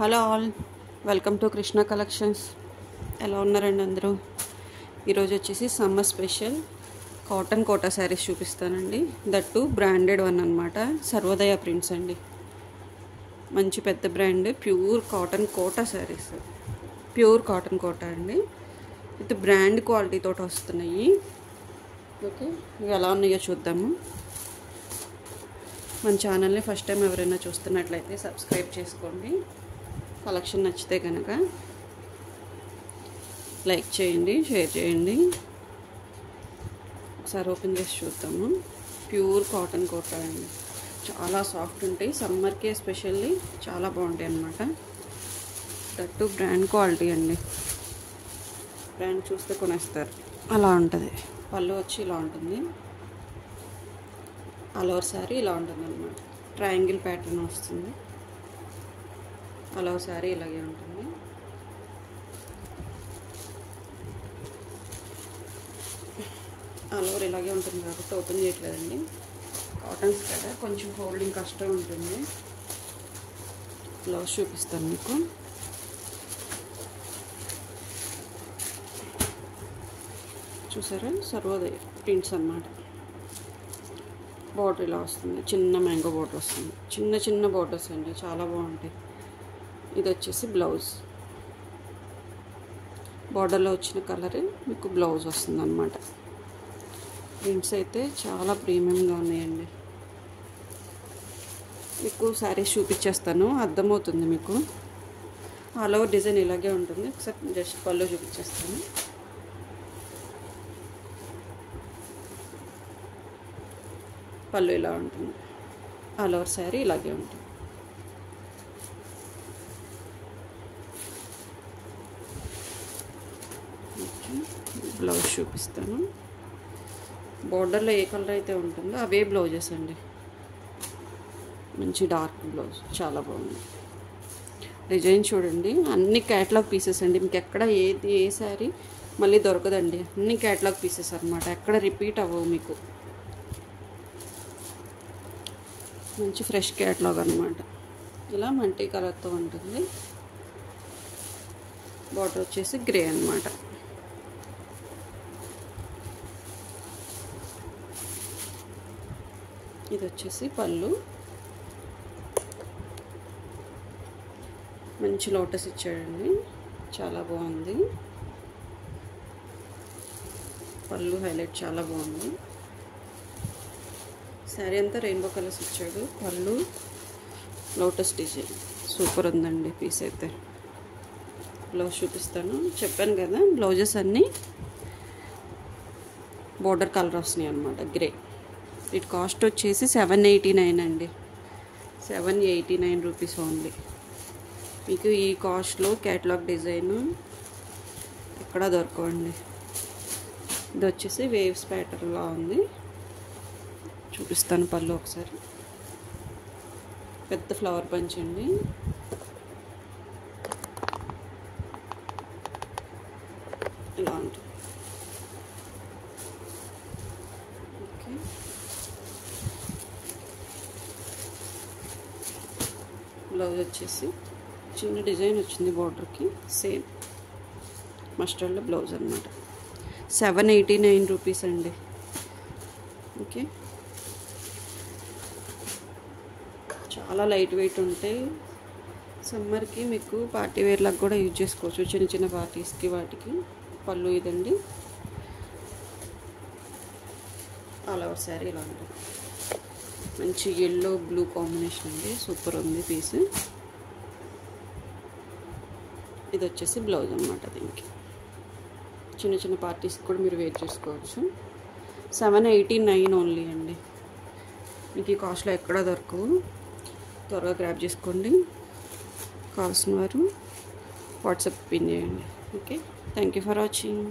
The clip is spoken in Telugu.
Hello all, welcome to Krishna collections. ఎలా ఉన్నారండి అందరూ? ఈరోజు వచ్చేసి summer special cotton Kota saris చూపిస్తానండి. దట్టు బ్రాండెడ్ వన్ అనమాట. సర్వోదయ ప్రింట్స్ అండి. మంచి పెద్ద brand, pure cotton Kota saris. Pure cotton Kota అండి. విత్ బ్రాండ్ క్వాలిటీ తోటి వస్తున్నాయి. ఓకే, ఇవి ఎలా ఉన్నాయో చూద్దాము. మన ఛానల్ని ఫస్ట్ టైం ఎవరైనా చూస్తున్నట్లయితే సబ్స్క్రైబ్ చేసుకోండి. కలెక్షన్ నచ్చితే కనుక లైక్ చేయండి, షేర్ చేయండి. ఒకసారి ఓపెన్ చేసి చూద్దాము. ప్యూర్ కాటన్ కోటా అండి. చాలా సాఫ్ట్ ఉంటాయి. సమ్మర్కి ఎస్పెషల్లీ చాలా బాగుంటాయి అన్నమాట. దట్టు బ్రాండ్ క్వాలిటీ అండి. బ్రాండ్ చూస్తే కొనేస్తారు, అలా ఉంటుంది. పళ్ళు వచ్చి ఇలా ఉంటుంది. ఆల్ ఓవర్ శారీ ఇలా ఉంటుంది అన్నమాట. ట్రయాంగిల్ ప్యాటర్న్ వస్తుంది. ఆల్ ఓవర్ శారీ ఇలాగే ఉంటుంది. ఆల్ ఓవర్ ఇలాగే ఉంటుంది కాబట్టి ఓపెన్ చేయట్లేదండి. కాటన్స్ కదా, కొంచెం హోల్డింగ్ కష్టం ఉంటుంది. బ్లౌజ్ చూపిస్తాను మీకు. చూసారా, సర్వోదయ ప్రింట్స్ అన్నమాట. బోర్డర్ ఇలా వస్తుంది. చిన్న మ్యాంగో బోర్డర్ వస్తుంది. చిన్న చిన్న బోర్డర్స్ అండి, చాలా బాగుంటాయి. ఇది వచ్చేసి బ్లౌజ్. బార్డర్లో వచ్చిన కలర్ మీకు బ్లౌజ్ వస్తుంది అన్నమాట. ప్రింట్స్ అయితే చాలా ప్రీమియంగా ఉన్నాయండి. మీకు శారీస్ చూపించేస్తాను, అర్థమవుతుంది మీకు. ఆల్ ఓవర్ డిజైన్ ఇలాగే ఉంటుంది. ఒకసారి జస్ట్ పళ్ళు చూపించేస్తాను. పళ్ళు ఇలా ఉంటుంది. ఆల్ ఓవర్ శారీ ఇలాగే ఉంటుంది. బ్లౌజ్ చూపిస్తాను. బోర్డర్లో ఏ కలర్ అయితే ఉంటుందో అవే బ్లౌజెస్ అండి. మంచి డార్క్ బ్లౌజ్, చాలా బాగుంది. డిజైన్ చూడండి. అన్ని క్యాటలాగ్ పీసెస్ అండి. మీకు ఎక్కడ ఏ శారీ మళ్ళీ దొరకదండి. అన్ని క్యాటలాగ్ పీసెస్ అన్నమాట. ఎక్కడ రిపీట్ అవ్వవు మీకు. మంచి ఫ్రెష్ క్యాటలాగ్ అన్నమాట. ఇలా మల్టీ కలర్తో ఉంటుంది. బార్డర్ వచ్చేసి గ్రే అన్నమాట. ఇది వచ్చేసి పళ్ళు. మంచి లోటస్ ఇచ్చాడండి, చాలా బాగుంది. పళ్ళు హైలైట్ చాలా బాగుంది. శారీ అంతా రెయిన్బో కలర్స్ ఇచ్చాడు. పళ్ళు లోటస్ డిజైన్ సూపర్ ఉందండి పీస్ అయితే. బ్లౌజ్ చూపిస్తాను. చెప్పాను కదా, బ్లౌజెస్ అన్నీ బోర్డర్ కలర్ వస్తున్నాయి అన్నమాట, గ్రే. వీటి కాస్ట్ వచ్చేసి 789 అండి. 789 రూపీస్ ఓన్లీ. మీకు ఈ కాస్ట్లో క్యాటలాగ్ డిజైన్ ఎక్కడా దొరకవండి. ఇది వచ్చేసి వేవ్స్ ప్యాటర్న్లా ఉంది. చూపిస్తాను పళ్ళు ఒకసారి. పెద్ద ఫ్లవర్ బంచ్ అండి. ఇలా ఉంటుంది. ఓకే, బ్లౌజ్ వచ్చేసి చిన్న డిజైన్ వచ్చింది బార్డర్కి. సేమ్ మస్టర్డ్లో బ్లౌజ్ అన్నమాట. 789 రూపీస్ అండి. ఓకే, చాలా లైట్ వెయిట్ ఉంటాయి. సమ్మర్కి మీకు పార్టీ వేర్లకు కూడా యూజ్ చేసుకోవచ్చు, చిన్న చిన్న పార్టీస్కి వాటికి. పళ్ళు ఇదండి. ఆల్ ఓవర్ శారీ ఇలా ఉంటుంది. మంచి ఎల్లో బ్లూ కాంబినేషన్ అండి, సూపర్ ఉంది పీస్. ఇది వచ్చేసి బ్లౌజ్ అన్నమాట. దీనికి చిన్న చిన్న పార్టీస్కి కూడా మీరు వేర్ చేసుకోవచ్చు. 789 ఓన్లీ అండి. మీకు ఈ కాస్ట్లో ఎక్కడా దొరకవు. త్వరగా గ్రాబ్ చేసుకోండి. కావాల్సిన వారు వాట్సాప్ పిన్ చేయండి. Okay, thank you for watching.